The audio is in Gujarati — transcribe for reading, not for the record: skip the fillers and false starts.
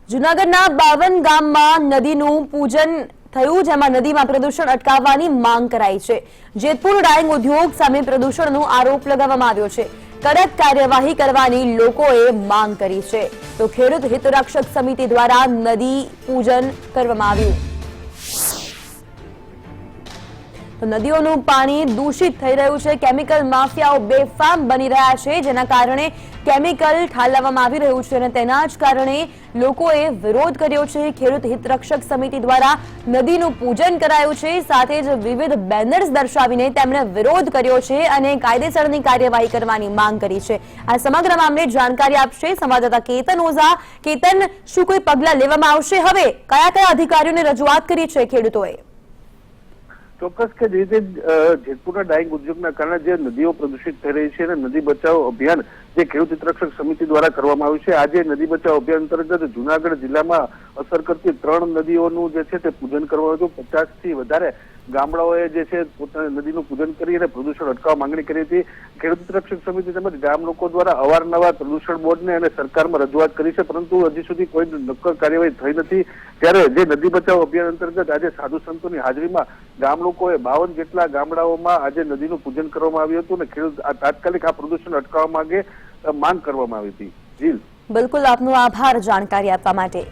જૂનાગઢના 52 ગામમાં નદીનું પૂજન થયું, જેમાં નદીમાં પ્રદૂષણ અટકાવવાની માંગ કરાઈ છે। જેતપુર ડાઇંગ ઉદ્યોગ સામે પ્રદૂષણનો આરોપ લગાવવામાં આવ્યો છે। કડક કાર્યવાહી કરવાની લોકોએ માંગ કરી છે, તો ખેડૂત હિતરક્ષક સમિતિ દ્વારા નદી પૂજન કરવામાં આવ્યું। તો નદીઓનું પાણી દૂષિત થઈ રહ્યું છે। કેમિકલ માફિયાઓ બેફામ બની રહ્યા છે, જેના કારણે કેમિકલ ઠાલવવામાં આવી રહ્યું છે અને તેના જ કારણે લોકોએ વિરોધ કર્યો છે। ખેડૂત હિતરક્ષક સમિતિ દ્વારા નદીનું પૂજન કરાયું છે, સાથે જ વિવિધ બેનર્સ દર્શાવીને તેમણે વિરોધ કર્યો છે અને કાયદેસરની કાર્યવાહી કરવાની માંગ કરી છે। આ સમગ્ર મામલે જાણકારી આપશે સંવાદદાતા કેતન ઓઝા। કેતન, શું કોઈ પગલાં લેવામાં આવશે? હવે કયા કયા અધિકારીઓને રજૂઆત કરી છે ખેડૂતોએ? ચોક્કસ કે જે રીતે જેતપુરના ડાઇંગ ઉદ્યોગના કારણે જે નદીઓ પ્રદૂષિત થઈ રહી છે અને નદી બચાવ અભિયાન જે ખેડૂત હિતરક્ષક સમિતિ દ્વારા કરવામાં આવ્યું છે, આજે નદી બચાવ અભિયાન અંતર્ગત જૂનાગઢ જિલ્લામાં અસર કરતી 3 નદીઓનું જે છે તે પૂજન કરવામાં આવ્યું। 50 થી વધારે ગામડાઓએ જે છે પોતાની નદીનું પૂજન કરી અને પ્રદૂષણ અટકાવવા માંગણી કરી હતી। ખેડૂત હિતરક્ષક સમિતિ તેમજ ગામ લોકો દ્વારા અવારનવાર પ્રદૂષણ બોર્ડને અને સરકારમાં રજૂઆત કરી છે, પરંતુ હજી સુધી કોઈ નક્કર કાર્યવાહી થઈ નથી। ત્યારે જે નદી બચાવ અભિયાન અંતર્ગત આજે સાધુ સંતોની હાજરીમાં ગામ લોકોએ 52 જેટલા ગામડાઓમાં આજે નદીનું પૂજન કરવામાં આવ્યું હતું અને ખેડૂત તાત્કાલિક આ પ્રદૂષણ અટકાવવા માંગે માંગ કરવામાં આવી હતી। જીલ, બિલકુલ, આપનો આભાર જાણકારી આપવા માટે।